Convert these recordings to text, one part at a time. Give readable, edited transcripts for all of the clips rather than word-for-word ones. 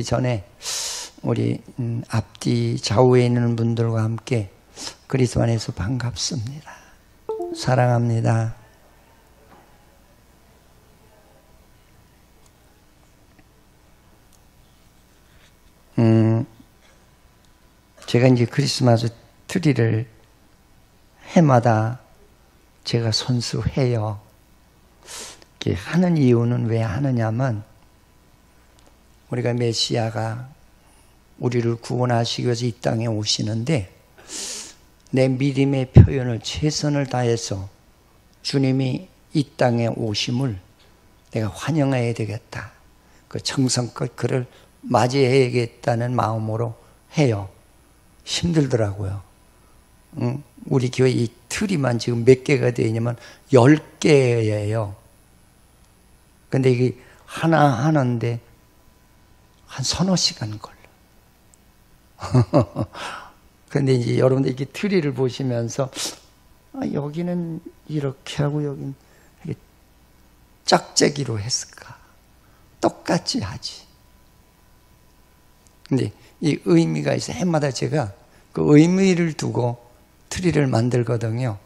전에 우리 앞뒤 좌우에 있는 분들과 함께 그리스도 안에서 반갑습니다. 사랑합니다. 제가 이제 크리스마스 트리를 해마다 제가 손수해요. 이렇게 하는 이유는 왜 하느냐면 우리가 메시아가 우리를 구원하시기 위해서 이 땅에 오시는데 내 믿음의 표현을 최선을 다해서 주님이 이 땅에 오심을 내가 환영해야 되겠다. 그 정성껏 그를 맞이해야겠다는 마음으로 해요. 힘들더라고요. 우리 교회 이 트리만 지금 몇 개가 되어 있냐면 10개예요. 근데 이게 하나 하는데 한 서너 시간 걸려. 근데 이제 여러분들 이렇게 트리를 보시면서 여기는 이렇게 하고 여기는 이렇게 짝재기로 했을까? 똑같이 하지. 근데 이 의미가 있어. 해마다 제가 그 의미를 두고 트리를 만들거든요.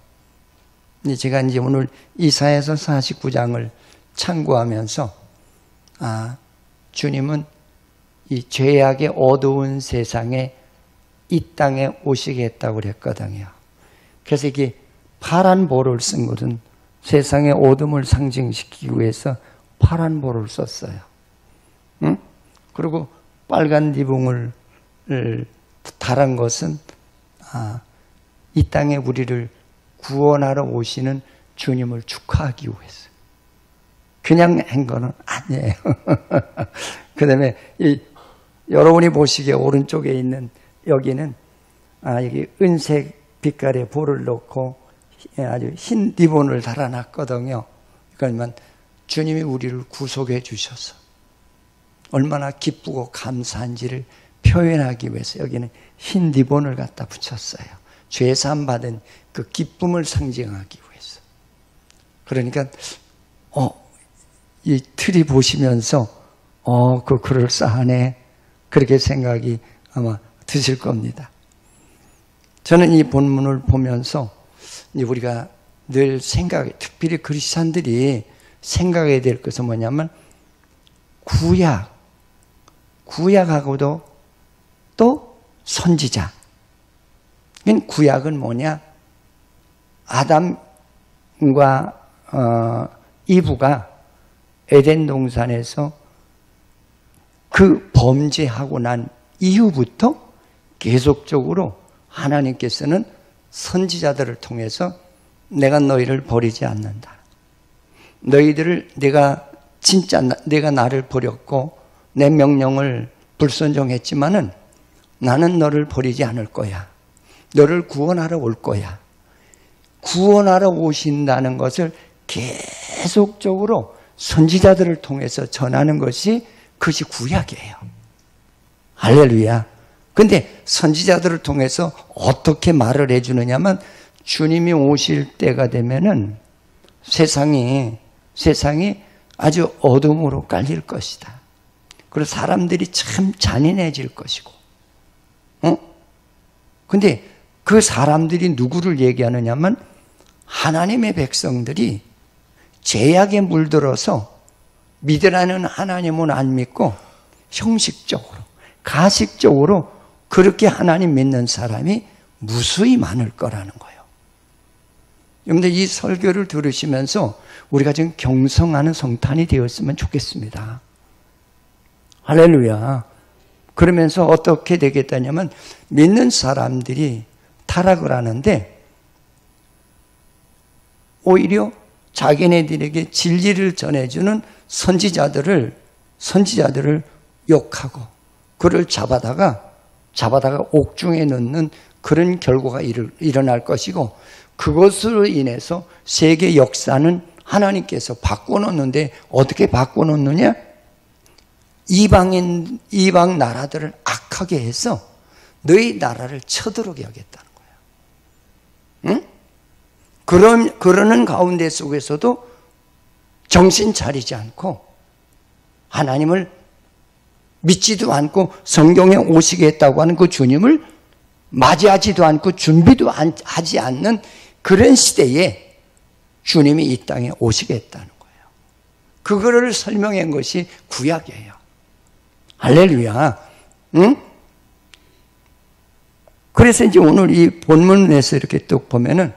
근데 제가 이제 오늘 이사야서 49장을 참고하면서 주님은 이 죄악의 어두운 세상에 이 땅에 오시겠다고 그랬거든요. 그래서 이게 파란 볼을 쓴 것은 세상의 어둠을 상징시키기 위해서 파란 볼을 썼어요. 그리고 빨간 지붕을 달은 것은 이 땅에 우리를 구원하러 오시는 주님을 축하하기 위해서. 그냥 한 거는 아니에요. 그 다음에 여러분이 보시기에 오른쪽에 있는 여기는 여기 은색 빛깔의 볼을 넣고 아주 흰 리본을 달아놨거든요. 그러면 주님이 우리를 구속해 주셔서 얼마나 기쁘고 감사한지를 표현하기 위해서 여기는 흰 리본을 갖다 붙였어요. 죄사함 받은 그 기쁨을 상징하기 위해서. 그러니까 이 틀이 보시면서 그럴싸하네. 그렇게 생각이 아마 드실 겁니다. 저는 이 본문을 보면서 우리가 늘 특별히 크리스찬들이 생각해야 될 것은 뭐냐면 구약하고도 또 선지자. 구약은 뭐냐? 아담과 이브가 에덴 동산에서 그 범죄하고 난 이후부터 계속적으로 하나님께서는 선지자들을 통해서 내가 너희를 버리지 않는다. 너희들을 내가 나를 버렸고 내 명령을 불순종했지만은 나는 너를 버리지 않을 거야. 너를 구원하러 올 거야. 구원하러 오신다는 것을 계속적으로 선지자들을 통해서 전하는 것이 그것이 구약이에요. 할렐루야. 근데 선지자들을 통해서 어떻게 말을 해주느냐면 주님이 오실 때가 되면은 세상이 아주 어둠으로 깔릴 것이다. 그리고 사람들이 참 잔인해질 것이고. 근데 그 사람들이 누구를 얘기하느냐면 하나님의 백성들이 죄악에 물들어서 믿으라는 하나님은 안 믿고 형식적으로, 가식적으로 그렇게 하나님 믿는 사람이 무수히 많을 거라는 거예요. 여러분들 이 설교를 들으시면서 우리가 지금 경성하는 성탄이 되었으면 좋겠습니다. 할렐루야. 그러면서 어떻게 되겠다냐면 믿는 사람들이 타락을 하는데 오히려 자기네들에게 진리를 전해주는 선지자들을 욕하고 그를 잡아다가 옥중에 넣는 그런 결과가 일어날 것이고 그것으로 인해서 세계 역사는 하나님께서 바꿔놓는데 어떻게 바꿔놓느냐? 이방 나라들을 악하게 해서 너희 나라를 쳐들어오게 하겠다는 거예요. 응? 그러는 가운데 속에서도 정신 차리지 않고 하나님을 믿지도 않고 성경에 오시겠다고 하는 그 주님을 맞이하지도 않고 준비도 하지 않는 그런 시대에 주님이 이 땅에 오시겠다는 거예요. 그거를 설명한 것이 구약이에요. 할렐루야. 응? 그래서 이제 오늘 이 본문에서 이렇게 또 보면은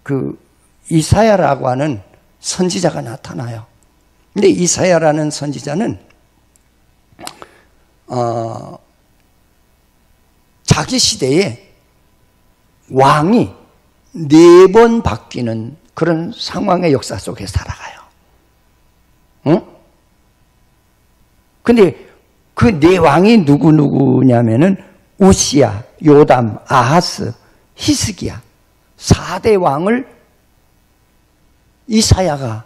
그 이사야라고 하는 선지자가 나타나요. 근데 이사야라는 선지자는 자기 시대에 왕이 4번 바뀌는 그런 상황의 역사 속에 살아가요. 응? 근데 그 4왕이 누구냐면은 우시야, 요담, 아하스, 히스기야 4대 왕을 이사야가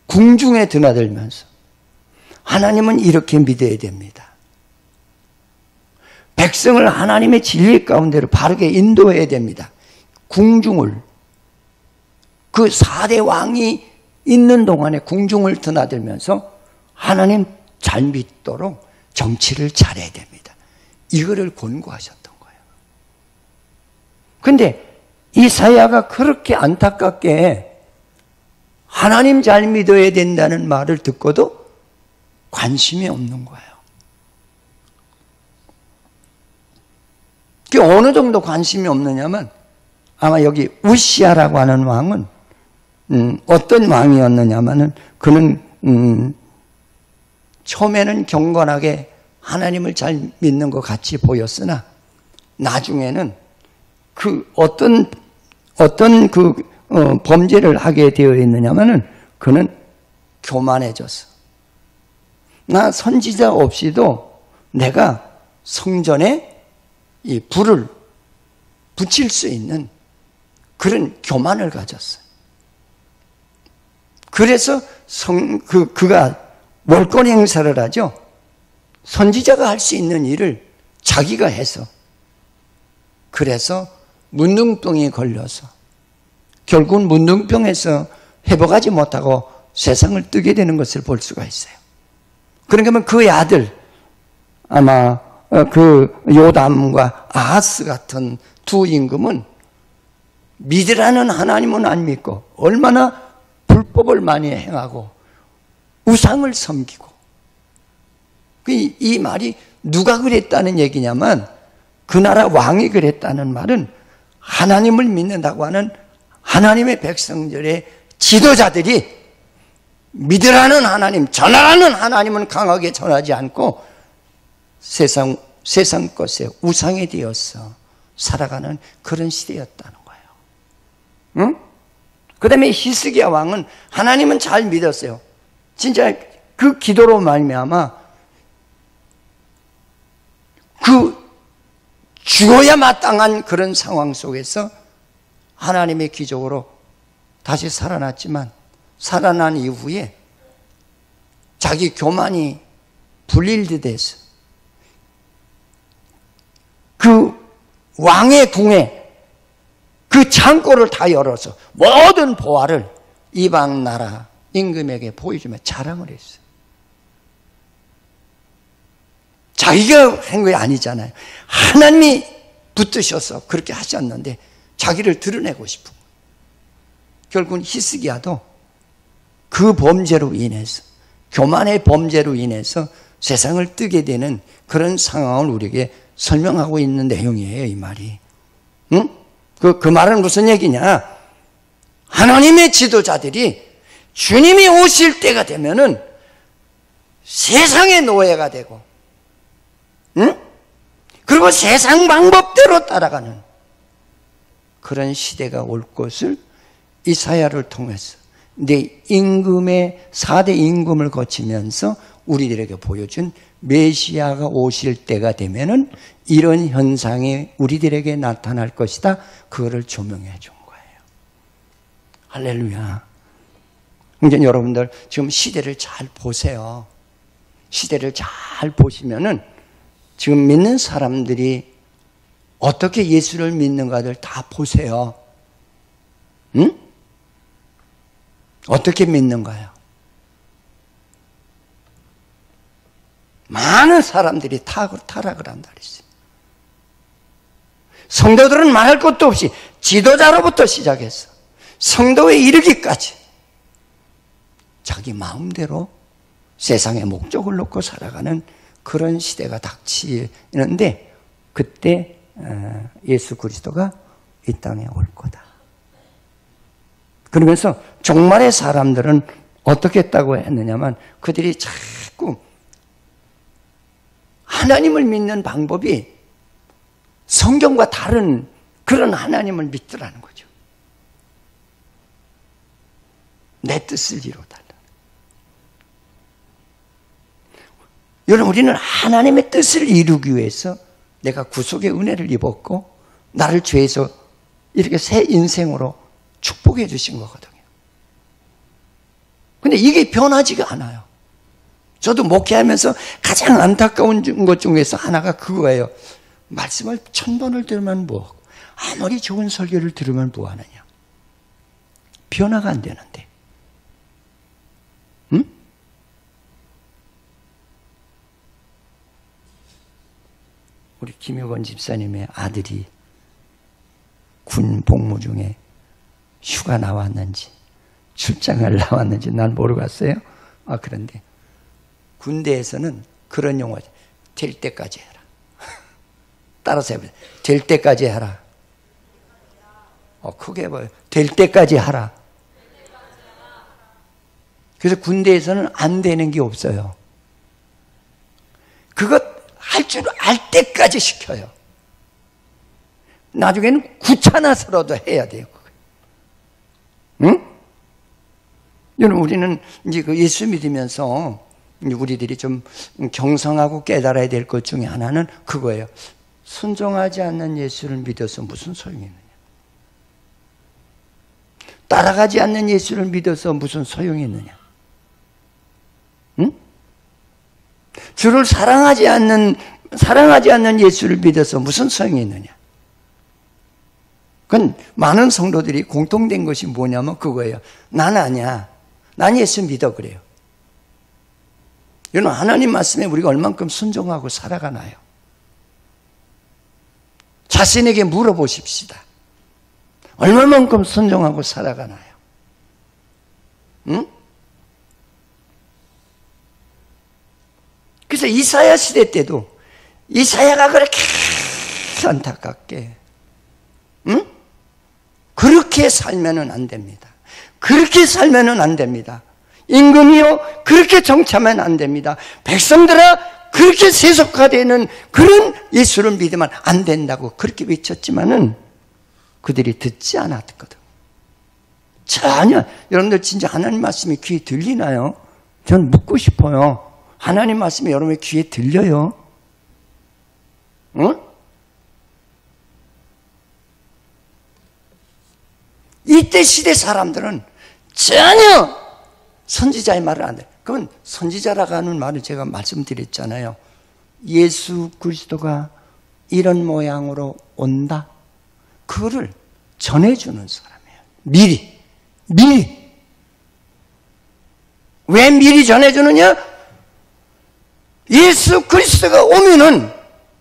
궁중에 드나들면서 하나님은 이렇게 믿어야 됩니다. 백성을 하나님의 진리 가운데로 바르게 인도해야 됩니다. 궁중을 그 4대 왕이 있는 동안에 궁중을 드나들면서 하나님 잘 믿도록 정치를 잘해야 됩니다. 이거를 권고하셨던 거예요. 그런데 이사야가 그렇게 안타깝게 하나님 잘 믿어야 된다는 말을 듣고도 관심이 없는 거예요. 그게 어느 정도 관심이 없느냐면 아마 여기 우시야라고 하는 왕은 어떤 왕이었느냐면은 그는 처음에는 경건하게 하나님을 잘 믿는 것 같이 보였으나 나중에는 그 어떤 범죄를 하게 되어 있느냐면은 그는 교만해졌어. 나 선지자 없이도 내가 성전에 이 불을 붙일 수 있는 그런 교만을 가졌어요. 그래서 그가 월권 행사를 하죠. 선지자가 할 수 있는 일을 자기가 해서 그래서 문둥병에 걸려서 결국은 문둥병에서 회복하지 못하고 세상을 뜨게 되는 것을 볼 수가 있어요. 그러니까 그의 아들 아마 그 요담과 아하스 같은 두 임금은 믿으라는 하나님은 안 믿고 얼마나 불법을 많이 행하고 우상을 섬기고 이 말이 누가 그랬다는 얘기냐면 그 나라 왕이 그랬다는 말은 하나님을 믿는다고 하는 하나님의 백성들의 지도자들이 믿으라는 하나님, 전하라는 하나님은 강하게 전하지 않고 세상 것에 우상이 되어서 살아가는 그런 시대였다는 거예요. 응? 그 다음에 히스기야 왕은 하나님은 잘 믿었어요. 진짜 그 기도로 말미암아 그 죽어야 마땅한 그런 상황 속에서 하나님의 기적으로 다시 살아났지만 살아난 이후에 자기 교만이 불일듯해서 그 왕의 궁에 그 창고를 다 열어서 모든 보화를 이방 나라 임금에게 보여주며 자랑을 했어요. 자기가 한 게 아니잖아요. 하나님이 붙드셔서 그렇게 하셨는데 자기를 드러내고 싶은 거예요. 결국은 히스기야도 그 범죄로 인해서 교만의 범죄로 인해서 세상을 뜨게 되는 그런 상황을 우리에게 설명하고 있는 내용이에요. 이 말이. 응? 그 말은 무슨 얘기냐? 하나님의 지도자들이 주님이 오실 때가 되면은 세상의 노예가 되고, 응? 그리고 세상 방법대로 따라가는 그런 시대가 올 것을 이사야를 통해서 내 임금의 4대 임금을 거치면서 우리들에게 보여준 메시아가 오실 때가 되면은 이런 현상이 우리들에게 나타날 것이다. 그거를 조명해 준 거예요. 할렐루야. 이제 여러분들 지금 시대를 잘 보세요. 시대를 잘 보시면은 지금 믿는 사람들이 어떻게 예수를 믿는가를 다 보세요. 응? 어떻게 믿는가요? 많은 사람들이 타락을 한다 그랬어요. 성도들은 말할 것도 없이 지도자로부터 시작해서 성도에 이르기까지 자기 마음대로 세상의 목적을 놓고 살아가는 그런 시대가 닥치는데, 그때 예수 그리스도가 이 땅에 올 거다. 그러면서 종말의 사람들은 어떻게 했다고 했느냐면, 그들이 자꾸 하나님을 믿는 방법이 성경과 다른 그런 하나님을 믿더라는 거죠. 내 뜻을 이루달라. 여러분, 우리는 하나님의 뜻을 이루기 위해서 내가 구속의 은혜를 입었고 나를 죄에서 이렇게 새 인생으로 축복해 주신 거거든요. 근데 이게 변하지가 않아요. 저도 목회하면서 가장 안타까운 것 중에서 하나가 그거예요. 말씀을 1000번을 들으면 뭐하고, 아무리 좋은 설교를 들으면 뭐하느냐. 변화가 안 되는데. 응? 우리 김효건 집사님의 아들이 군 복무 중에 휴가 나왔는지 출장을 나왔는지 난 모르고 왔어요. 그런데 군대에서는 그런 용어죠. 될 때까지 해라. 따라서 해보세요. 될 때까지 해라. 크게 봐요. 될 때까지 하라. 그래서 군대에서는 안 되는 게 없어요. 그것 할 줄 알 때까지 시켜요. 나중에는 귀찮아서라도 해야 돼요. 응? 여러분, 우리는 이제 그 예수 믿으면서 우리들이 좀 경성하고 깨달아야 될 것 중에 하나는 그거예요. 순종하지 않는 예수를 믿어서 무슨 소용이 있느냐. 따라가지 않는 예수를 믿어서 무슨 소용이 있느냐. 응? 주를 사랑하지 않는 예수를 믿어서 무슨 소용이 있느냐. 그건 많은 성도들이 공통된 것이 뭐냐면 그거예요. 난 아니야. 난 예수 믿어 그래요. 이건 하나님 말씀에 우리가 얼만큼 순종하고 살아가나요? 자신에게 물어보십시다. 얼마만큼 순종하고 살아가나요? 응? 그래서 이사야 시대 때도 이사야가 그렇게 안타깝게, 응? 그렇게 살면은 안 됩니다. 그렇게 살면은 안 됩니다. 임금이요, 그렇게 정치하면 안 됩니다. 백성들아, 그렇게 세속화되는 그런 예수를 믿으면 안 된다고 그렇게 외쳤지만은 그들이 듣지 않았거든. 전혀. 여러분들 진짜 하나님 말씀이 귀에 들리나요? 전 묻고 싶어요. 하나님 말씀이 여러분의 귀에 들려요? 응? 이때 시대 사람들은 전혀 선지자의 말을 안 돼. 그건 선지자라고 하는 말을 제가 말씀드렸잖아요. 예수 그리스도가 이런 모양으로 온다. 그거를 전해주는 사람이에요. 미리. 왜 미리 전해주느냐? 예수 그리스도가 오면은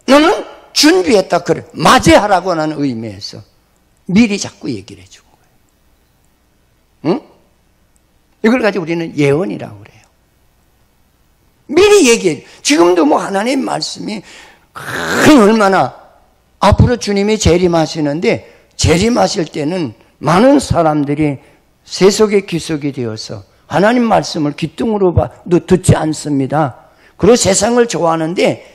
너는 준비했다. 그래. 맞이하라고 하는 의미에서 미리 자꾸 얘기를 해준 거예요. 응? 이걸 가지고 우리는 예언이라고 그래요. 미리 얘기해. 지금도 뭐 하나님 말씀이 얼마나 앞으로 주님이 재림하시는데 재림하실 때는 많은 사람들이 세속의 귀속이 되어서 하나님 말씀을 귀뚱으로 봐도 듣지 않습니다. 그리고 세상을 좋아하는데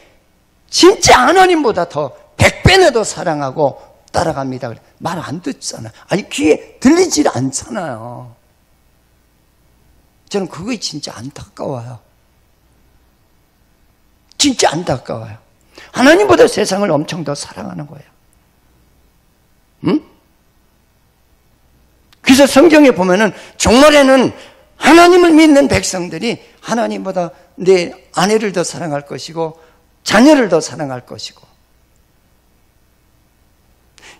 진짜 하나님보다 더 100배나 더 사랑하고 따라갑니다. 말 안 듣잖아. 아니 귀에 들리질 않잖아요. 저는 그게 진짜 안타까워요. 진짜 안타까워요. 하나님보다 세상을 엄청 더 사랑하는 거예요. 응? 그래서 성경에 보면은 종말에는 하나님을 믿는 백성들이 하나님보다 내 아내를 더 사랑할 것이고 자녀를 더 사랑할 것이고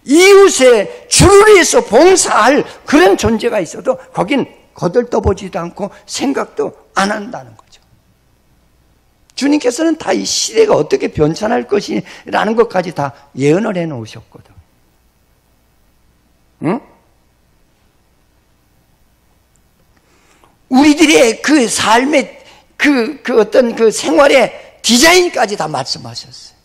이웃에 주를 위해서 봉사할 그런 존재가 있어도 거긴 거들떠보지도 않고 생각도 안 한다는 거죠. 주님께서는 다 이 시대가 어떻게 변천할 것이라는 것까지 다 예언을 해 놓으셨거든. 응? 우리들의 그 삶의 그 어떤 그 생활의 디자인까지 다 말씀하셨어요.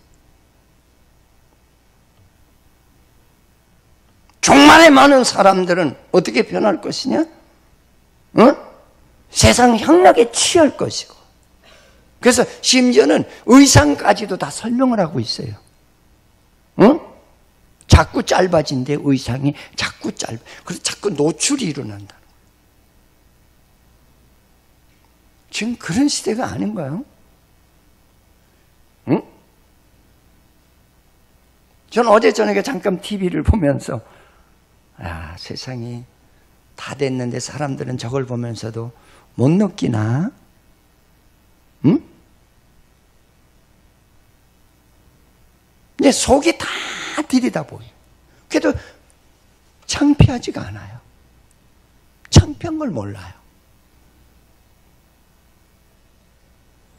종말에 많은 사람들은 어떻게 변할 것이냐? 응? 세상 향락에 취할 것이고. 그래서 심지어는 의상까지도 다 설명을 하고 있어요. 응? 자꾸 짧아진대, 의상이 자꾸 짧아. 그래서 자꾸 노출이 일어난다. 지금 그런 시대가 아닌가요? 응? 전 어제 저녁에 잠깐 TV를 보면서 세상이 다 됐는데 사람들은 저걸 보면서도 못 느끼나? 응? 이제 속이 다 들이다 보여요. 그래도 창피하지가 않아요. 창피한 걸 몰라요.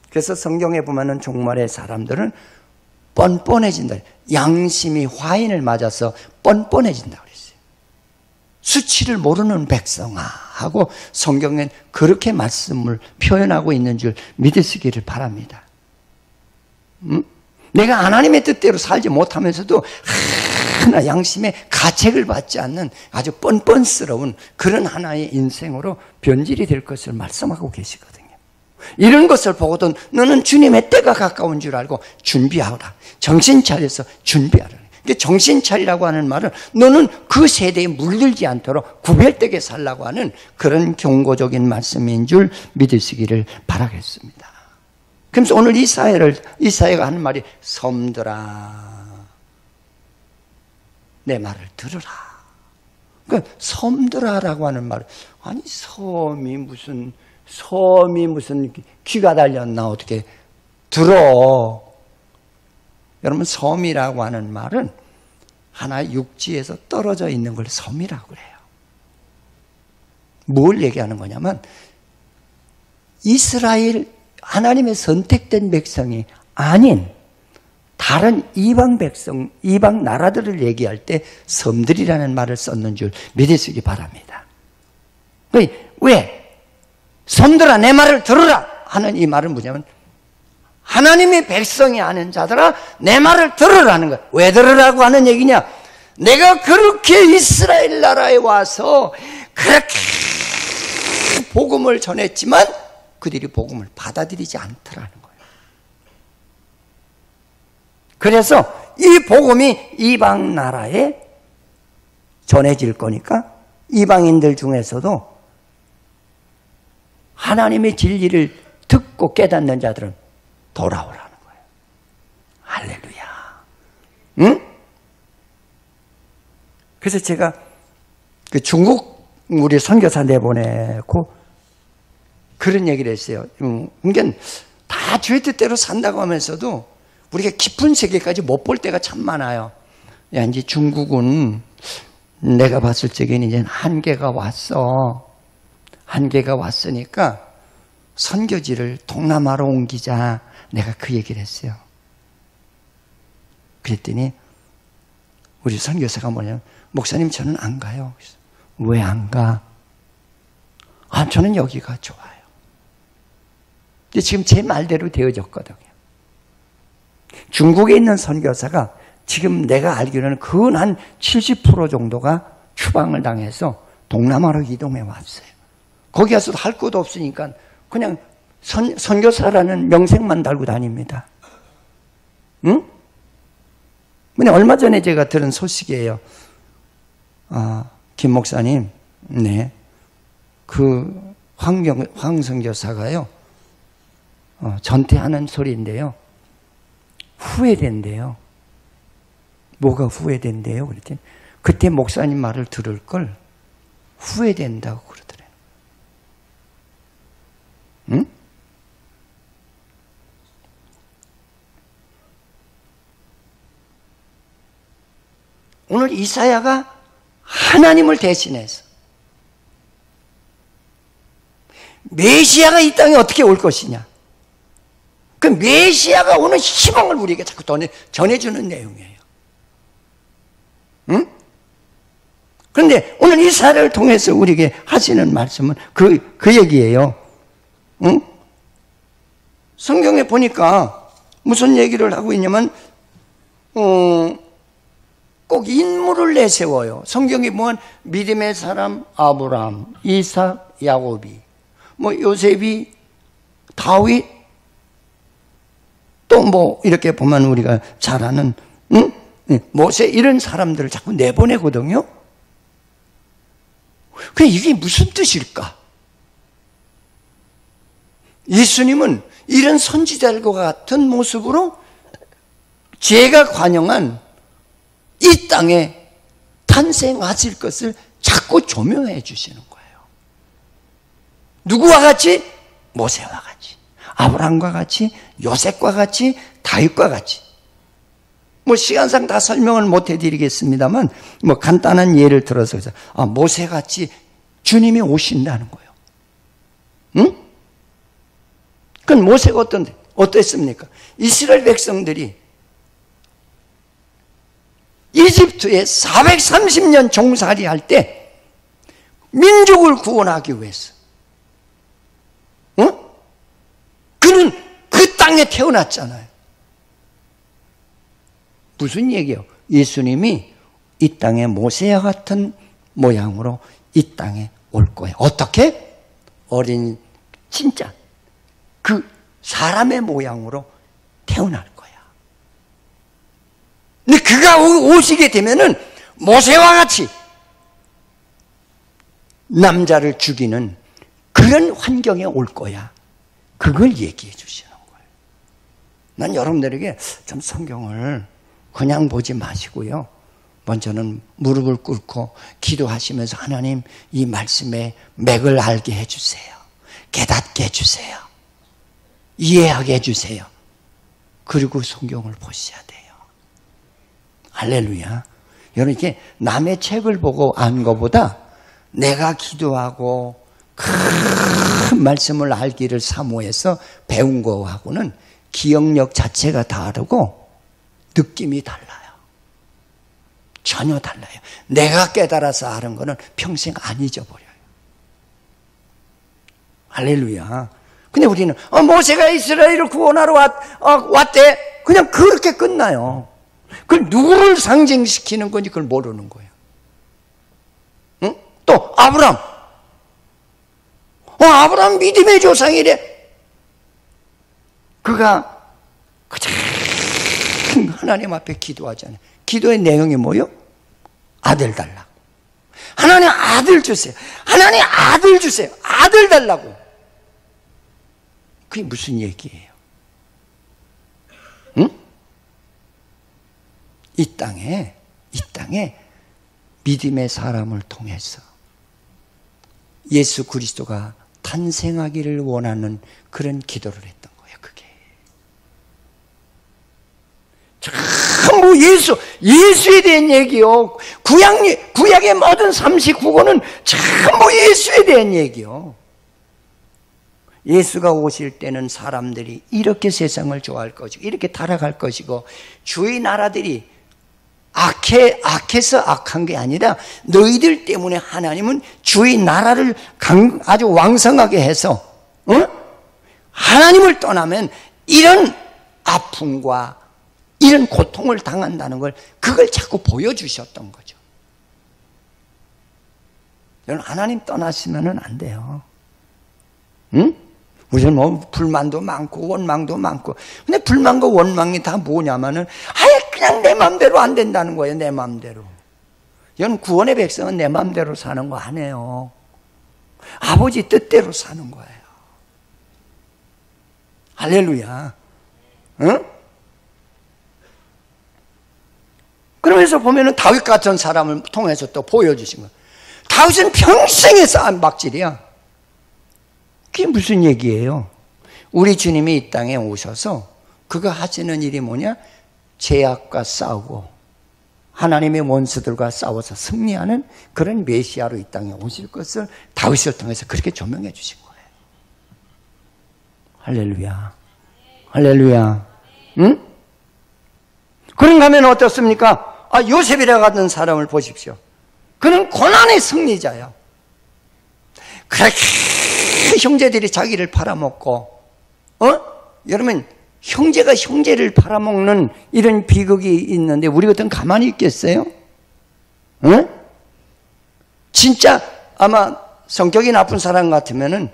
그래서 성경에 보면은 종말의 사람들은 뻔뻔해진다. 양심이 화인을 맞아서 뻔뻔해진다 그랬어요. 수치를 모르는 백성아 하고 성경엔 그렇게 말씀을 표현하고 있는 줄 믿으시기를 바랍니다. 내가 하나님의 뜻대로 살지 못하면서도 하나 양심의 가책을 받지 않는 아주 뻔뻔스러운 그런 하나의 인생으로 변질이 될 것을 말씀하고 계시거든요. 이런 것을 보고도 너는 주님의 때가 가까운 줄 알고 준비하라. 정신 차려서 준비하라. 정신 차리라고 하는 말은 너는 그 세대에 물들지 않도록 구별되게 살라고 하는 그런 경고적인 말씀인 줄 믿으시기를 바라겠습니다. 그래서 오늘 이사야가 하는 말이 섬들아 내 말을 들으라. 그러니까 섬들아라고 하는 말, 아니 섬이 무슨 귀가 달렸나 어떻게 들어. 여러분 섬이라고 하는 말은 하나의 육지에서 떨어져 있는 걸 섬이라고 그래요. 뭘 얘기하는 거냐면 이스라엘 하나님의 선택된 백성이 아닌 다른 이방 백성, 이방 나라들을 얘기할 때 섬들이라는 말을 썼는 줄 믿으시기 바랍니다. 왜? 섬들아 내 말을 들으라 하는 이 말은 뭐냐면 하나님의 백성이 아닌 자들아 내 말을 들으라는 거야. 왜 들으라고 하는 얘기냐? 내가 그렇게 이스라엘 나라에 와서 그렇게 복음을 전했지만 그들이 복음을 받아들이지 않더라는 거예요. 그래서 이 복음이 이방 나라에 전해질 거니까 이방인들 중에서도 하나님의 진리를 듣고 깨닫는 자들은 돌아오라는 거예요. 할렐루야. 응? 그래서 제가 그 중국 우리 선교사 내보내고 그런 얘기를 했어요. 그러니까 다 주의 뜻대로 산다고 하면서도 우리가 깊은 세계까지 못 볼 때가 참 많아요. 야, 이제 중국은 내가 봤을 적에는 이제 한계가 왔어. 한계가 왔으니까 선교지를 동남아로 옮기자. 내가 그 얘기를 했어요. 그랬더니 우리 선교사가 뭐냐면 목사님 저는 안 가요. 왜 안 가? 저는 여기가 좋아요. 근데 지금 제 말대로 되어졌거든요. 중국에 있는 선교사가 지금 내가 알기로는 근 한 70% 정도가 추방을 당해서 동남아로 이동해 왔어요. 거기 가서도 할 것도 없으니까 그냥 선교사라는 명색만 달고 다닙니다. 응? 근데 얼마 전에 제가 들은 소식이에요. 김 목사님, 네. 그 황 선교사가요, 전퇴하는 소리인데요. 후회된대요. 뭐가 후회된대요? 그랬더니 그때 목사님 말을 들을 걸 후회된다고 그러더래요. 응? 오늘 이사야가 하나님을 대신해서 메시아가 이 땅에 어떻게 올 것이냐. 그 메시아가 오는 희망을 우리에게 자꾸 전해주는 내용이에요. 응? 그런데 오늘 이사를 통해서 우리에게 하시는 말씀은 그 얘기예요. 응? 성경에 보니까 무슨 얘기를 하고 있냐면 꼭 인물을 내세워요. 성경에 보면 믿음의 사람 아브라함, 이삭, 야곱이, 요셉이, 다윗, 또 이렇게 보면 우리가 잘 아는 모세, 이런 사람들을 자꾸 내보내거든요. 그게 이게 무슨 뜻일까? 예수님은 이런 선지자들과 같은 모습으로 죄가 관영한 이 땅에 탄생하실 것을 자꾸 조명해 주시는 거예요. 누구와 같이? 모세와 같이, 아브라함과 같이, 요셉과 같이, 다윗과 같이. 시간상 다 설명을 못 해드리겠습니다만 간단한 예를 들어서 모세같이 주님이 오신다는 거예요. 응? 그건 모세가 어땠습니까? 이스라엘 백성들이 이집트에 430년 종살이 할 때 민족을 구원하기 위해서, 그는 그 땅에 태어났잖아요. 무슨 얘기예요? 예수님이 이 땅에 모세와 같은 모양으로 이 땅에 올 거예요. 어떻게? 어린 진짜 그 사람의 모양으로 태어날 거야. 근데 그가 오시게 되면은 모세와 같이 남자를 죽이는 그런 환경에 올 거야. 그걸 얘기해 주시는 거예요. 난 여러분들에게 좀 성경을 그냥 보지 마시고요, 먼저는 무릎을 꿇고 기도하시면서 하나님, 이 말씀의 맥을 알게 해주세요. 깨닫게 해주세요. 이해하게 해주세요. 그리고 성경을 보셔야 돼요. 할렐루야. 여러분, 이렇게 남의 책을 보고 안 것보다 내가 기도하고 큰 말씀을 알기를 사모해서 배운 거하고는 기억력 자체가 다르고 느낌이 달라요. 전혀 달라요. 내가 깨달아서 아는 거는 평생 안 잊어버려요. 할렐루야. 근데 우리는 모세가 이스라엘을 구원하러 왔대. 그냥 그렇게 끝나요. 그걸 누구를 상징시키는 건지 그걸 모르는 거예요. 응? 또 아브라함. 아브라함 믿음의 조상이래. 그가 가장 하나님 앞에 기도하잖아요. 기도의 내용이 뭐요? 아들 달라고. 하나님 아들 주세요. 하나님 아들 주세요. 아들 달라고. 그게 무슨 얘기예요? 응? 이 땅에 믿음의 사람을 통해서 예수 그리스도가 탄생하기를 원하는 그런 기도를 했던 거예요. 그게 전부 예수에 대한 얘기요. 구약의 모든 39권은 전부 예수에 대한 얘기요. 예수가 오실 때는 사람들이 이렇게 세상을 좋아할 것이고 이렇게 타락할 것이고 주의 나라들이 악해서 악한 게 아니라 너희들 때문에 하나님은 주의 나라를 아주 왕성하게 해서 하나님을 떠나면 이런 아픔과 이런 고통을 당한다는 걸 그걸 자꾸 보여주셨던 거죠. 여러분, 하나님 떠나시면 안 돼요. 응? 우선 불만도 많고 원망도 많고. 근데 불만과 원망이 다 뭐냐면은 아예 그냥 내 마음대로 안 된다는 거예요. 내 마음대로. 여러분, 구원의 백성은 내 마음대로 사는 거 아니에요. 아버지 뜻대로 사는 거예요. 할렐루야. 응? 그러면서 보면은 다윗 같은 사람을 통해서 또 보여주신 거예요. 다윗은 평생에 쌓은 박질이야. 그게 무슨 얘기예요? 우리 주님이 이 땅에 오셔서 그가 하시는 일이 뭐냐? 죄악과 싸우고 하나님의 원수들과 싸워서 승리하는 그런 메시아로 이 땅에 오실 것을 다윗을 통해서 그렇게 조명해 주신 거예요. 할렐루야. 할렐루야. 응? 그런가 하면 어떻습니까? 요셉이라고 하는 사람을 보십시오. 그는 고난의 승리자야. 그렇게 형제들이 자기를 팔아먹고, 여러분, 형제가 형제를 팔아먹는 이런 비극이 있는데 우리 같은 가만히 있겠어요? 응? 진짜 아마 성격이 나쁜 사람 같으면은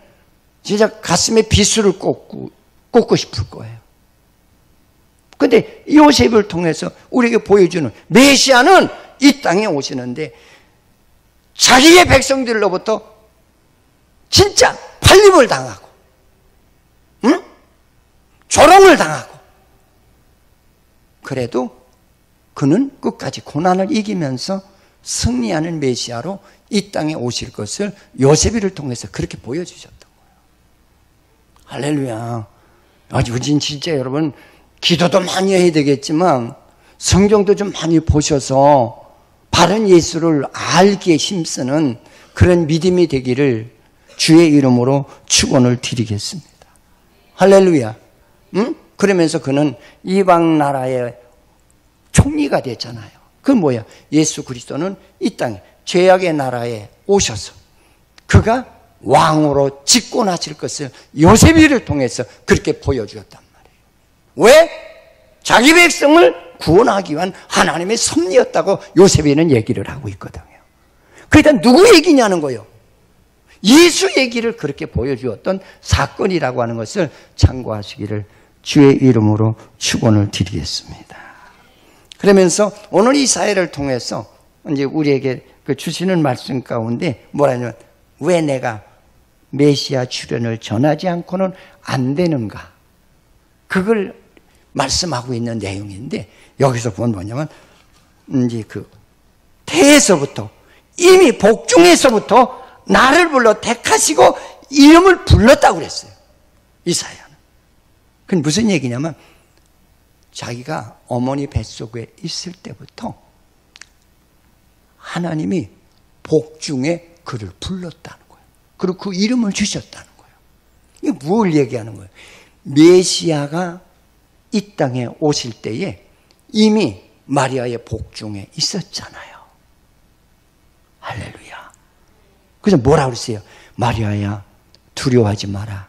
진짜 가슴에 비수를 꽂고 싶을 거예요. 근데 요셉을 통해서 우리에게 보여주는 메시아는 이 땅에 오시는데 자기의 백성들로부터 진짜 팔림을 당하고, 응? 조롱을 당하고, 그래도 그는 끝까지 고난을 이기면서 승리하는 메시아로 이 땅에 오실 것을 요셉이를 통해서 그렇게 보여주셨던 거예요. 할렐루야. 요즘 진짜 여러분 기도도 많이 해야 되겠지만 성경도 좀 많이 보셔서 바른 예수를 알기에 힘쓰는 그런 믿음이 되기를 주의 이름으로 축원을 드리겠습니다. 할렐루야. 응? 그러면서 그는 이방 나라의 총리가 됐잖아요. 그건 뭐야? 예수 그리스도는 이 땅에 죄악의 나라에 오셔서 그가 왕으로 집권하실 것을 요셉이를 통해서 그렇게 보여주었단 말이에요. 왜? 자기 백성을 구원하기 위한 하나님의 섭리였다고 요셉이는 얘기를 하고 있거든요. 그러니까 누구 얘기냐는 거예요. 예수 얘기를 그렇게 보여주었던 사건이라고 하는 것을 참고하시기를 주의 이름으로 축원을 드리겠습니다. 그러면서 오늘 이 사회를 통해서 이제 우리에게 주시는 말씀 가운데 뭐라냐면 왜 내가 메시아 출현을 전하지 않고는 안 되는가? 그걸 말씀하고 있는 내용인데 여기서 보면 뭐냐면 이제 그 태에서부터 이미 복중에서부터 나를 불러 택하시고 이름을 불렀다고 그랬어요. 이사야는. 그건 무슨 얘기냐면 자기가 어머니 뱃속에 있을 때부터 하나님이 복중에 그를 불렀다는 거예요. 그리고 그 이름을 주셨다는 거예요. 이게 무엇을 얘기하는 거예요? 메시아가 이 땅에 오실 때에 이미 마리아의 복중에 있었잖아요. 할렐루야. 그래서 뭐라 그랬어요? 마리아야 두려워하지 마라.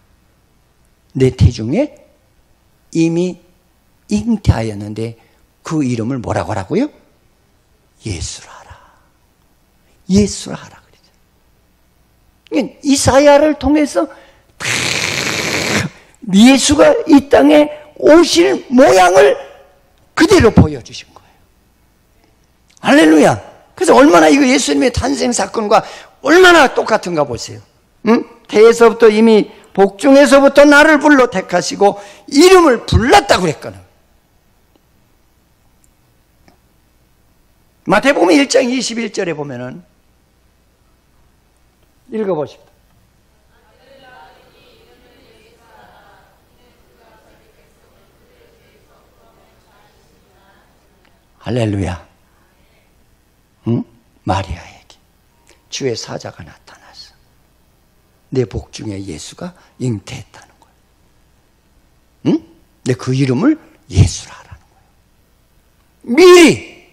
내 태중에 이미 잉태하였는데 그 이름을 뭐라고 하라고요? 예수라 하라. 예수라 하라 그랬죠. 이사야를 통해서 다 예수가 이 땅에 오실 모양을 그대로 보여주신 거예요. 할렐루야. 그래서 얼마나 이거 예수님의 탄생 사건과 얼마나 똑같은가 보세요. 응? 태에서부터 이미 복중에서부터 나를 불러 택하시고 이름을 불렀다고 그랬거든. 마태복음 1장 21절에 보면은 읽어보십시오. 할렐루야. 응? 마리아에게 주의 사자가 나타났어. 내 복중에 예수가 잉태했다는 거야. 응? 근데 그 이름을 예수라 하라는 거야. 미리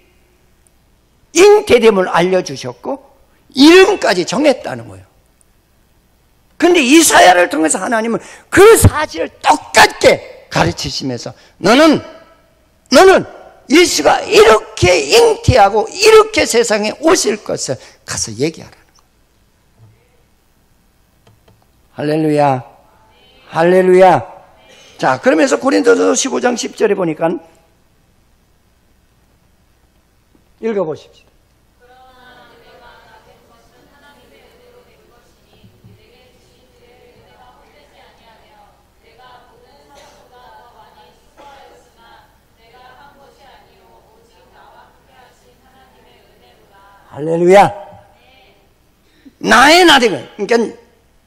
잉태됨을 알려주셨고 이름까지 정했다는 거예요. 근데 이사야를 통해서 하나님은 그 사실을 똑같게 가르치시면서 너는 예수가 이렇게 잉태하고 이렇게 세상에 오실 것을 가서 얘기하라는 거예요. 할렐루야. 할렐루야. 자, 그러면서 고린도서 15장 10절에 보니까 읽어보십시오. 할렐루야. 나의 나대가, 그러니까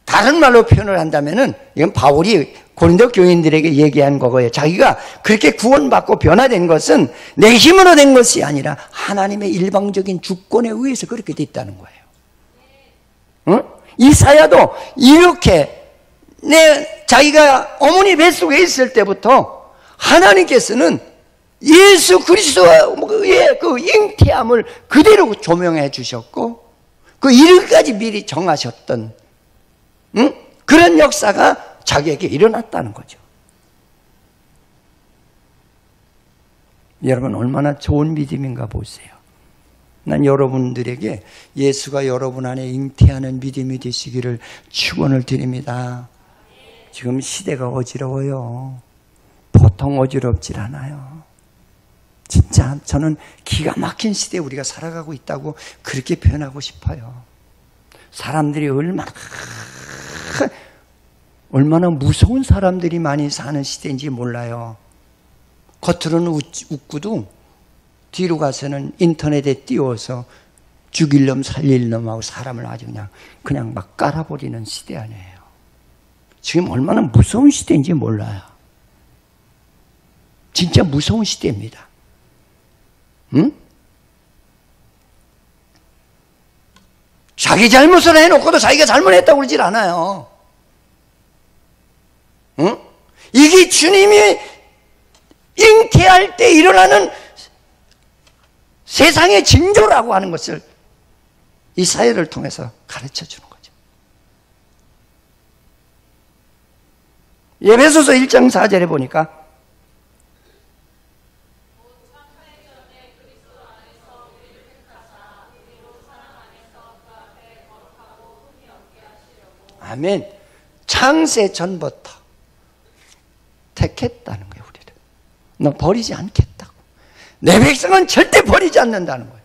다른 말로 표현을 한다면은 이건 바울이 고린도 교인들에게 얘기한 거고요. 자기가 그렇게 구원받고 변화된 것은 내 힘으로 된 것이 아니라 하나님의 일방적인 주권에 의해서 그렇게 됐다는 거예요. 응? 이사야도 이렇게 자기가 어머니 뱃속에 있을 때부터 하나님께서는 예수 그리스도의 그 잉태함을 그대로 조명해 주셨고 그 이름까지 미리 정하셨던 그런 역사가 자기에게 일어났다는 거죠. 여러분 얼마나 좋은 믿음인가 보세요. 난 여러분들에게 예수가 여러분 안에 잉태하는 믿음이 되시기를 축원을 드립니다. 지금 시대가 어지러워요. 보통 어지럽질 않아요. 진짜 저는 기가 막힌 시대에 우리가 살아가고 있다고 그렇게 표현하고 싶어요. 사람들이 얼마나 무서운 사람들이 많이 사는 시대인지 몰라요. 겉으로는 웃고도 뒤로 가서는 인터넷에 띄워서 죽일 놈 살릴 놈하고 사람을 아주 그냥 막 깔아버리는 시대 아니에요. 지금 얼마나 무서운 시대인지 몰라요. 진짜 무서운 시대입니다. 응? 자기 잘못을 해놓고도 자기가 잘못했다고 그러질 않아요. 응? 이게 주님이 잉태할 때 일어나는 세상의 징조라고 하는 것을 이 사회를 통해서 가르쳐 주는 거죠. 에베소서 1장 4절에 보니까 아멘. 창세 전부터 택했다는 거예요, 우리를. 너 버리지 않겠다고. 내 백성은 절대 버리지 않는다는 거예요.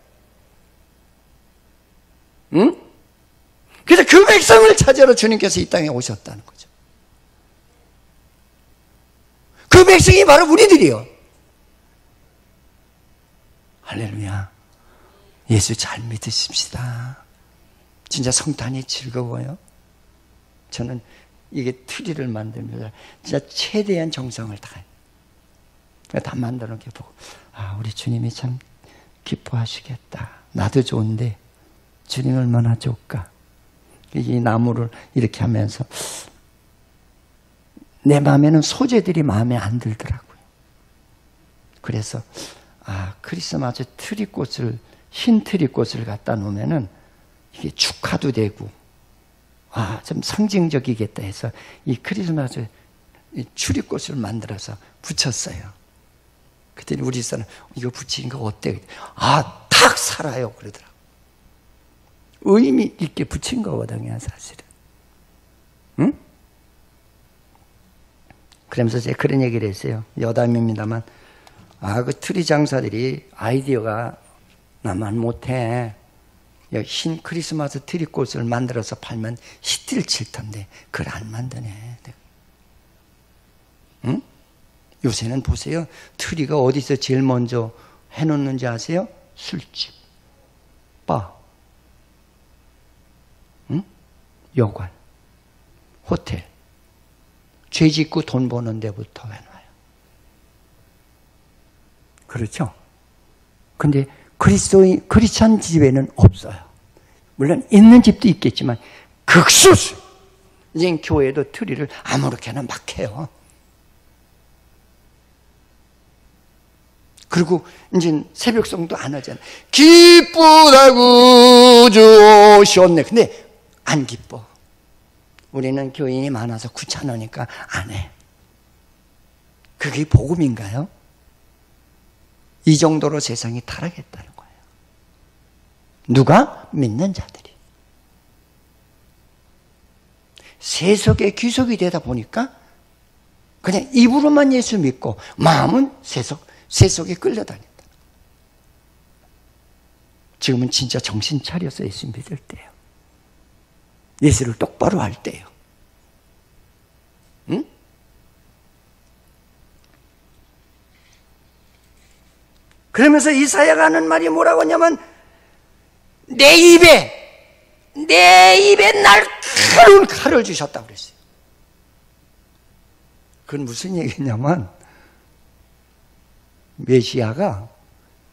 응? 그래서 그 백성을 찾으러 주님께서 이 땅에 오셨다는 거죠. 그 백성이 바로 우리들이요. 할렐루야. 예수 잘 믿으십시다. 진짜 성탄이 즐거워요. 저는 이게 트리를 만들면서 진짜 최대한 정성을 다해요. 다 만들어 놓게 보고, 아, 우리 주님이 참 기뻐하시겠다. 나도 좋은데 주님 얼마나 좋을까. 이 나무를 이렇게 하면서 내 마음에는 소재들이 마음에 안 들더라고요. 그래서 크리스마스 트리꽃을, 흰 트리꽃을 갖다 놓으면은 이게 축하도 되고 좀 상징적이겠다 해서 이 크리스마스 추리꽃을 만들어서 붙였어요. 그랬더니 우리 사람 이거 붙이니까 어때? 탁 살아요 그러더라고요. 의미 있게 붙인 거거든요, 사실은. 응? 그러면서 제가 그런 얘기를 했어요. 여담입니다만, 그 트리 장사들이 아이디어가 나만 못해. 흰 크리스마스 트리꽃을 만들어서 팔면 히트를 칠 텐데 그걸 안 만드네. 응? 요새는 보세요. 트리가 어디서 제일 먼저 해놓는지 아세요? 술집, 바, 응? 여관, 호텔, 죄 짓고 돈 버는 데부터 해놔요. 그렇죠? 근데 크리스찬 집에는 없어요. 물론 있는 집도 있겠지만 극소수. 이제 교회도 트리를 아무렇게나 막 해요. 그리고 이제 새벽송도 안 하잖아요. 기쁘다구 주 오셨네. 근데 안 기뻐. 우리는 교인이 많아서 귀찮으니까 안 해. 그게 복음인가요? 이 정도로 세상이 타락했다는 거예요. 누가? 믿는 자들이. 세속의 귀속이 되다 보니까 그냥 입으로만 예수 믿고 마음은 세속에 끌려다닌다. 지금은 진짜 정신 차려서 예수 믿을 때예요. 예수를 똑바로 할 때예요. 응? 그러면서 이사야가 하는 말이 뭐라고 하냐면 내 입에 날카로운 칼을 주셨다고 그랬어요. 그건 무슨 얘기냐면 메시아가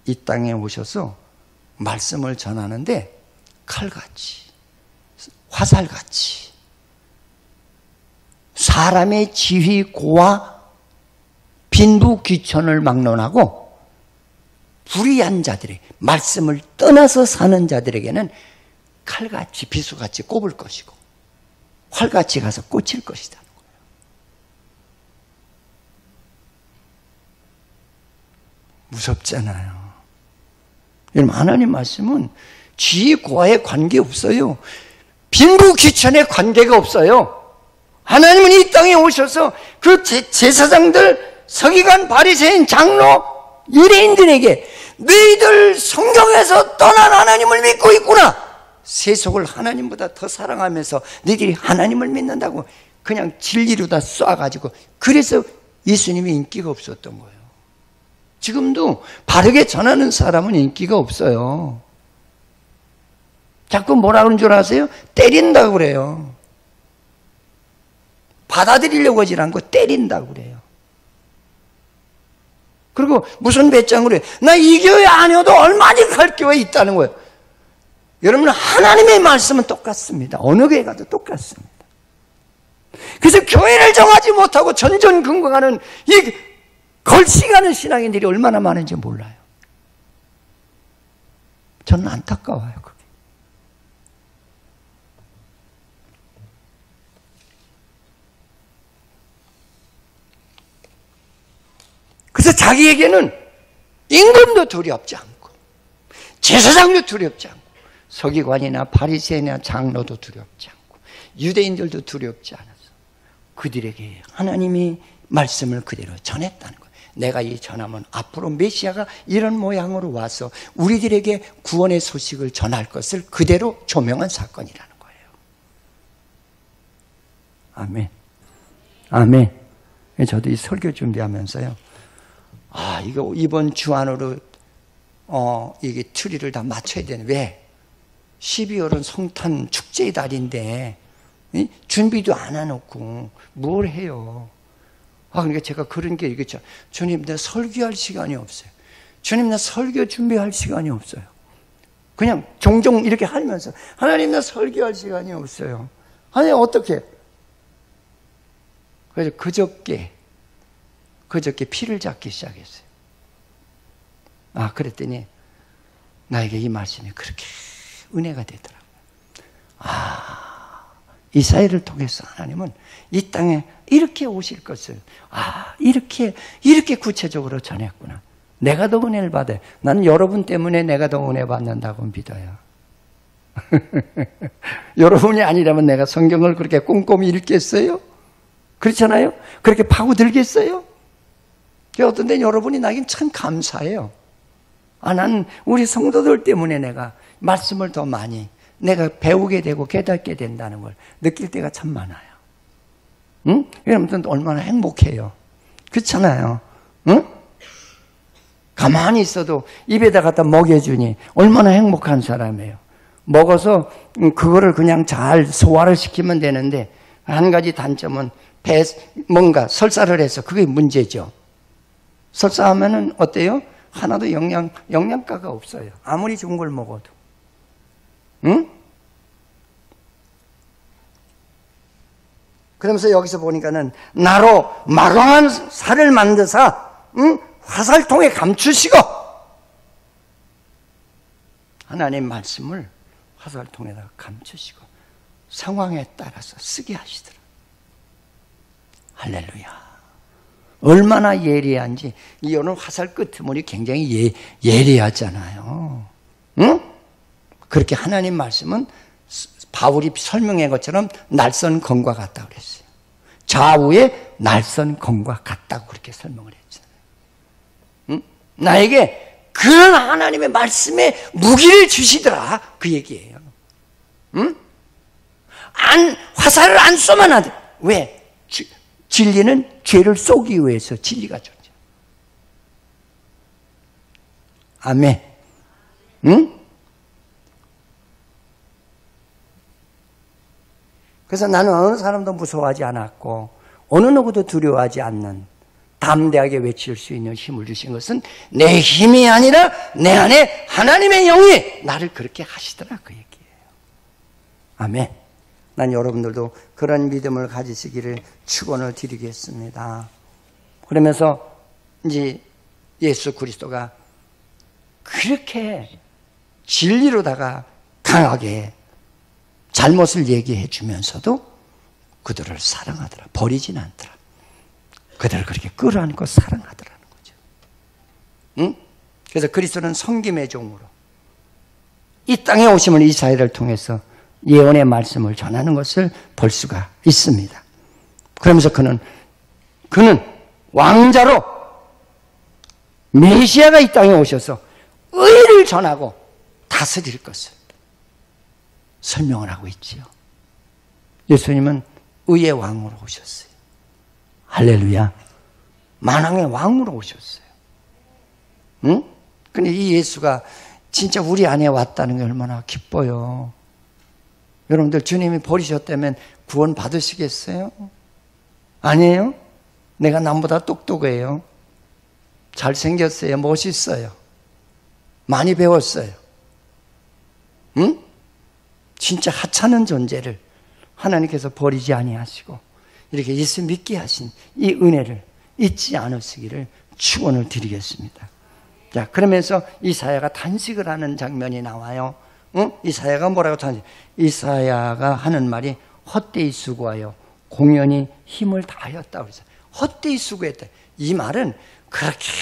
이 땅에 오셔서 말씀을 전하는데 칼같이, 화살같이, 사람의 지휘고와 빈부귀천을 막론하고 불의한 자들에게, 말씀을 떠나서 사는 자들에게는 칼같이 비수같이 꼽을 것이고 활같이 가서 꽂힐 것이다. 무섭잖아요. 여러분, 하나님 말씀은 지위고와의 관계없어요. 빈부귀천에 관계가 없어요. 하나님은 이 땅에 오셔서 그 제사장들, 서기관, 바리새인, 장로, 유대인들에게 너희들 성경에서 떠난 하나님을 믿고 있구나, 세속을 하나님보다 더 사랑하면서 너희들이 하나님을 믿는다고 그냥 진리로 다 쏴가지고, 그래서 예수님이 인기가 없었던 거예요. 지금도 바르게 전하는 사람은 인기가 없어요. 자꾸 뭐라 그러는 줄 아세요? 때린다고 그래요. 받아들이려고 하지 않고 때린다고 그래요. 그리고 무슨 배짱으로 해요? 나 이 교회 아니어도 얼마나 갈 교회에 있다는 거예요. 여러분, 하나님의 말씀은 똑같습니다. 어느 교회 가도 똑같습니다. 그래서 교회를 정하지 못하고 전전긍긍하는 이 걸식하는 신앙인들이 얼마나 많은지 몰라요. 저는 안타까워요, 그게. 그래서 자기에게는 임금도 두렵지 않고 제사장도 두렵지 않고 서기관이나 바리새인이나 장로도 두렵지 않고 유대인들도 두렵지 않아서 그들에게 하나님이 말씀을 그대로 전했다는 거예요. 내가 이 전하면 앞으로 메시아가 이런 모양으로 와서 우리들에게 구원의 소식을 전할 것을 그대로 조명한 사건이라는 거예요. 아멘. 아멘. 저도 이 설교 준비하면서요, 이거 이번 주 안으로 이게 트리를 다 맞춰야 되네. 왜? 12월은 성탄 축제의 달인데 준비도 안 해놓고 뭘 해요? 그러니까 제가 그런 게 얘기했죠. 주님, 나 설교할 시간이 없어요. 주님, 나 설교 준비할 시간이 없어요. 그냥 종종 이렇게 하면서, 하나님, 나 설교할 시간이 없어요. 아니, 어떻게? 그래서 그저께 피를 잡기 시작했어요. 그랬더니 나에게 이 말씀이 그렇게 은혜가 되더라고요. 이사야를 통해서 하나님은 이 땅에 이렇게 오실 것을 이렇게 구체적으로 전했구나. 내가 더 은혜를 받아요. 나는 여러분 때문에 내가 더 은혜 받는다고 믿어요. 여러분이 아니라면 내가 성경을 그렇게 꼼꼼히 읽겠어요? 그렇잖아요? 그렇게 파고들겠어요? 어떤 데는 여러분이 나긴 참 감사해요. 난 우리 성도들 때문에 내가 말씀을 더 많이 내가 배우게 되고 깨닫게 된다는 걸 느낄 때가 참 많아요. 응? 여러분들 얼마나 행복해요. 그렇잖아요. 응? 가만히 있어도 입에다 갖다 먹여주니 얼마나 행복한 사람이에요. 먹어서 그거를 그냥 잘 소화를 시키면 되는데, 한 가지 단점은 뭔가 설사를 해서 그게 문제죠. 설사하면은 어때요? 하나도 영양가가 없어요. 아무리 좋은 걸 먹어도. 응? 그러면서 여기서 보니까는 나로 마광한 살을 만드사, 화살통에 감추시고, 하나님 말씀을 화살통에다가 감추시고 상황에 따라서 쓰게 하시더라. 할렐루야. 얼마나 예리한지. 이거는 화살 끄트머리 굉장히 예리하잖아요. 응? 그렇게 하나님 말씀은 바울이 설명한 것처럼 날선 검과 같다고 그랬어요. 좌우에 날선 검과 같다고 그렇게 설명을 했잖아요. 응? 나에게 그런 하나님의 말씀에 무기를 주시더라, 그 얘기예요. 응? 화살을 안 쏘면 안 돼. 왜? 진리는 죄를 쏘기 위해서 진리가 존재. 아멘. 응? 그래서 나는 어느 사람도 무서워하지 않았고 어느 누구도 두려워하지 않는 담대하게 외칠 수 있는 힘을 주신 것은 내 힘이 아니라 내 안에 하나님의 영이 나를 그렇게 하시더라, 그 얘기예요. 아멘. 난 여러분들도 그런 믿음을 가지시기를 축원을 드리겠습니다. 그러면서 이제 예수 그리스도가 그렇게 진리로다가 강하게 잘못을 얘기해 주면서도 그들을 사랑하더라. 버리진 않더라. 그들을 그렇게 끌어안고 사랑하더라는 거죠. 응? 그래서 그리스도는 섬김의 종으로 이 땅에 오심을 이사야를 통해서 예언의 말씀을 전하는 것을 볼 수가 있습니다. 그러면서 그는 왕자로 메시아가 이 땅에 오셔서 의를 전하고 다스릴 것을 설명을 하고 있지요. 예수님은 의의 왕으로 오셨어요. 할렐루야. 만왕의 왕으로 오셨어요. 응? 근데 이 예수가 진짜 우리 안에 왔다는 게 얼마나 기뻐요. 여러분들 주님이 버리셨다면 구원 받으시겠어요? 아니에요? 내가 남보다 똑똑해요. 잘생겼어요. 멋있어요. 많이 배웠어요. 응? 진짜 하찮은 존재를 하나님께서 버리지 아니하시고 이렇게 예수 믿게 하신 이 은혜를 잊지 않으시기를 축원을 드리겠습니다. 자, 그러면서 이사야가 단식을 하는 장면이 나와요. 응? 이사야가 뭐라고 단식? 이사야가 하는 말이 헛되이 수고하여 공연히 힘을 다하였다 그랬어요. 헛되이 수고했다. 이 말은 그렇게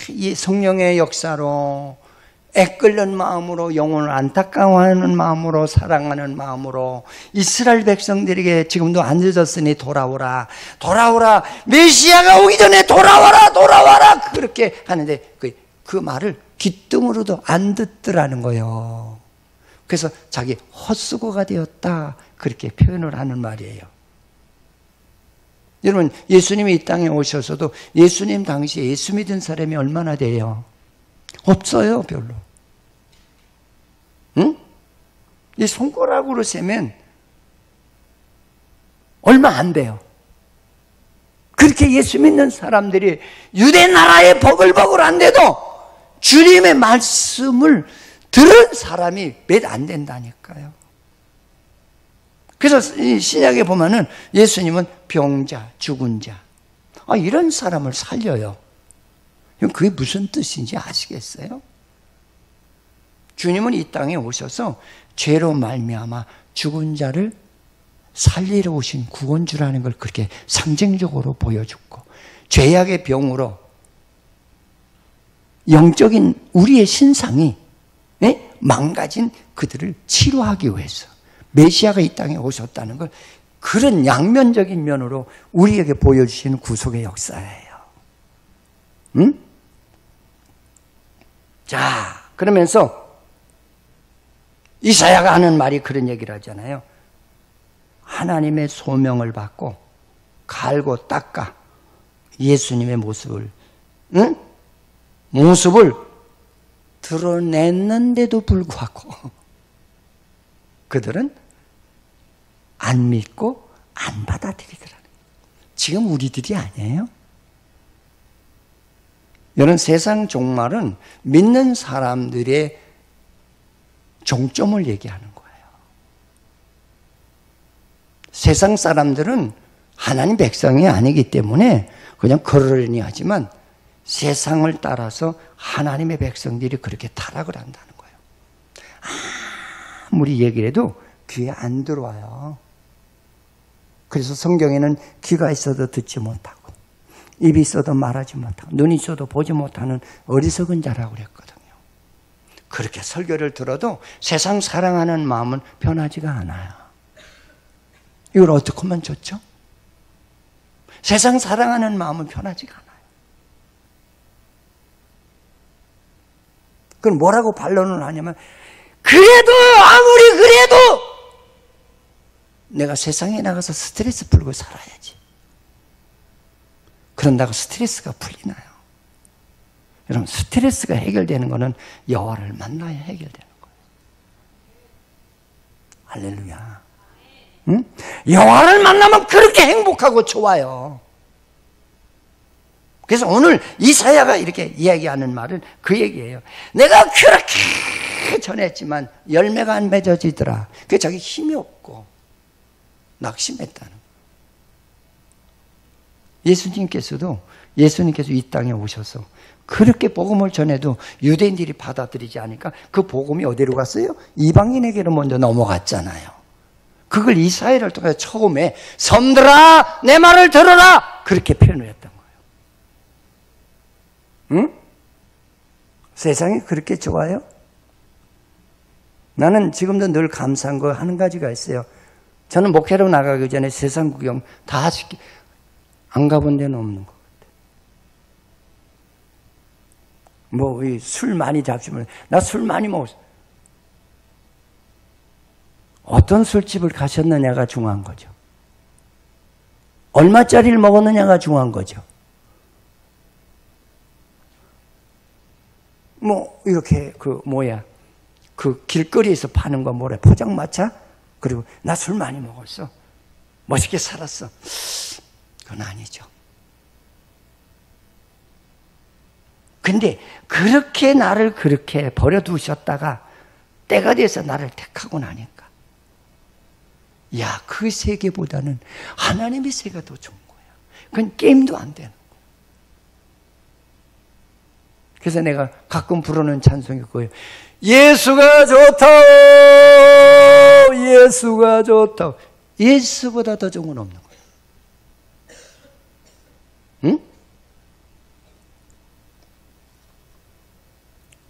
이 성령의 역사로 애끓는 마음으로 영혼을 안타까워하는 마음으로 사랑하는 마음으로 이스라엘 백성들에게 지금도 안 늦었으니 돌아오라 돌아오라 메시아가 오기 전에 돌아와라 돌아와라 그렇게 하는데 그 말을 귀등으로도 안 듣더라는 거예요. 그래서 자기 헛수고가 되었다 그렇게 표현을 하는 말이에요. 여러분 예수님이 이 땅에 오셔서도 예수님 당시에 예수 믿은 사람이 얼마나 돼요? 없어요, 별로. 응? 이 손가락으로 세면 얼마 안 돼요. 그렇게 예수 믿는 사람들이 유대 나라에 버글버글 안 돼도 주님의 말씀을 들은 사람이 몇 안 된다니까요. 그래서 이 신약에 보면은 예수님은 병자, 죽은 자, 이런 사람을 살려요. 그게 무슨 뜻인지 아시겠어요? 주님은 이 땅에 오셔서 죄로 말미암아 죽은 자를 살리러 오신 구원주라는 걸 그렇게 상징적으로 보여줬고 죄악의 병으로 영적인 우리의 신상이 망가진 그들을 치료하기 위해서 메시아가 이 땅에 오셨다는 걸 그런 양면적인 면으로 우리에게 보여주시는 구속의 역사예요. 응? 자, 그러면서 이사야가 하는 말이 그런 얘기를 하잖아요. 하나님의 소명을 받고 갈고 닦아 예수님의 모습을 드러냈는데도 불구하고 그들은 안 믿고 안 받아들이더라는 거예요. 지금 우리들이 아니에요. 여러분 세상 종말은 믿는 사람들의 종점을 얘기하는 거예요. 세상 사람들은 하나님 백성이 아니기 때문에 그냥 그러려니 하지만 세상을 따라서 하나님의 백성들이 그렇게 타락을 한다는 거예요. 아무리 얘기를 해도 귀에 안 들어와요. 그래서 성경에는 귀가 있어도 듣지 못하고 입이 있어도 말하지 못하고 눈이 있어도 보지 못하는 어리석은 자라고 그랬거든요. 그렇게 설교를 들어도 세상 사랑하는 마음은 변하지가 않아요. 이걸 어떻게 하면 좋죠? 세상 사랑하는 마음은 변하지가 않아요. 그럼 뭐라고 반론을 하냐면 그래도 아무리 그래도 내가 세상에 나가서 스트레스 풀고 살아야지. 그런다고 스트레스가 풀리나요? 여러분 스트레스가 해결되는 것은 여호와를 만나야 해결되는 거예요. 할렐루야. 응? 여호와를 만나면 그렇게 행복하고 좋아요. 그래서 오늘 이사야가 이렇게 이야기하는 말은 그 얘기예요. 내가 그렇게 전했지만 열매가 안 맺어지더라. 그게 자기 힘이 없고 낙심했다는 거예요. 예수님께서 이 땅에 오셔서 그렇게 복음을 전해도 유대인들이 받아들이지 않으니까 그 복음이 어디로 갔어요? 이방인에게로 먼저 넘어갔잖아요. 그걸 이사야를 통해 처음에 섬들아 내 말을 들어라 그렇게 표현을 했던 거예요. 응? 세상이 그렇게 좋아요? 나는 지금도 늘 감사한 거 한 가지가 있어요. 저는 목회로 나가기 전에 세상 구경 다 안 가본 데는 없는 것 같아요. 술 많이 잡수면 나 술 많이 먹었어. 어떤 술집을 가셨느냐가 중요한 거죠. 얼마짜리를 먹었느냐가 중요한 거죠. 이렇게 그 길거리에서 파는 거 뭐래? 포장마차? 그리고 나 술 많이 먹었어. 멋있게 살았어. 그건 아니죠. 근데 그렇게 나를 그렇게 버려두셨다가 때가 돼서 나를 택하고 나니까 그 세계보다는 하나님의 세계가 더 좋은 거야. 그건 게임도 안 되는 거야. 그래서 내가 가끔 부르는 찬송이 그거예요. 예수가 좋다. 예수가 좋다. 예수보다 더 좋은 건 없는 거예요. 응?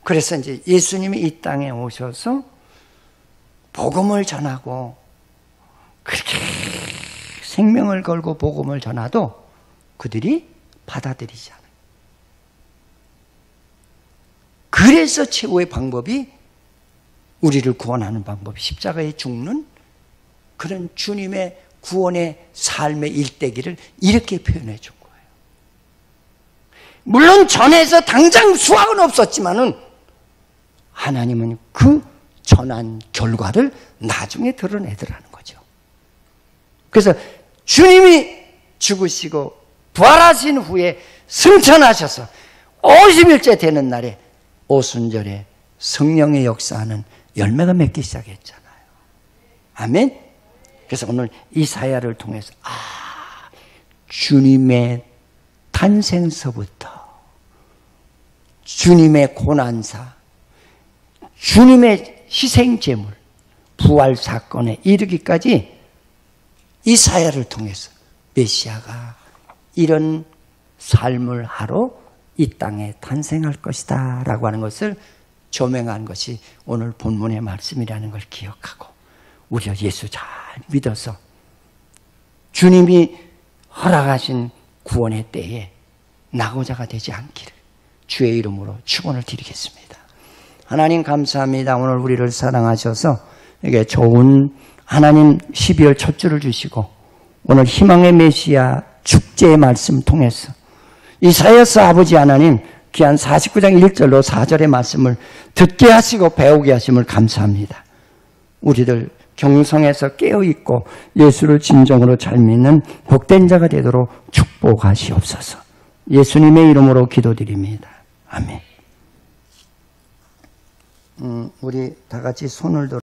그래서 이제 예수님이 이 땅에 오셔서 복음을 전하고 그렇게 생명을 걸고 복음을 전하도 그들이 받아들이지 않아요. 그래서 최고의 방법이 우리를 구원하는 방법이 십자가에 죽는 그런 주님의 구원의 삶의 일대기를 이렇게 표현해 준 거예요. 물론 전에서 당장 수확은 없었지만은 하나님은 그 전한 결과를 나중에 드러내더라는 거죠. 그래서 주님이 죽으시고 부활하신 후에 승천하셔서 50일째 되는 날에 오순절에 성령의 역사하는 열매가 맺기 시작했잖아요. 아멘? 그래서 오늘 이사야를 통해서 주님의 탄생서부터 주님의 고난사, 주님의 희생제물, 부활사건에 이르기까지 이사야를 통해서 메시아가 이런 삶을 하러 이 땅에 탄생할 것이다 라고 하는 것을 조명한 것이 오늘 본문의 말씀이라는 걸 기억하고 우리가 예수 잘 믿어서 주님이 허락하신 구원의 때에 낙오자가 되지 않기를 주의 이름으로 축원을 드리겠습니다. 하나님 감사합니다. 오늘 우리를 사랑하셔서 이게 좋은 하나님 12월 첫 주를 주시고 오늘 희망의 메시아 축제의 말씀 통해서 이사야서 아버지 하나님 귀한 49장 1절로 4절의 말씀을 듣게 하시고 배우게 하심을 감사합니다. 우리들 경성에서 깨어있고 예수를 진정으로 잘 믿는 복된 자가 되도록 축복하시옵소서. 예수님의 이름으로 기도드립니다. 아멘. 우리 다 같이 손을 들어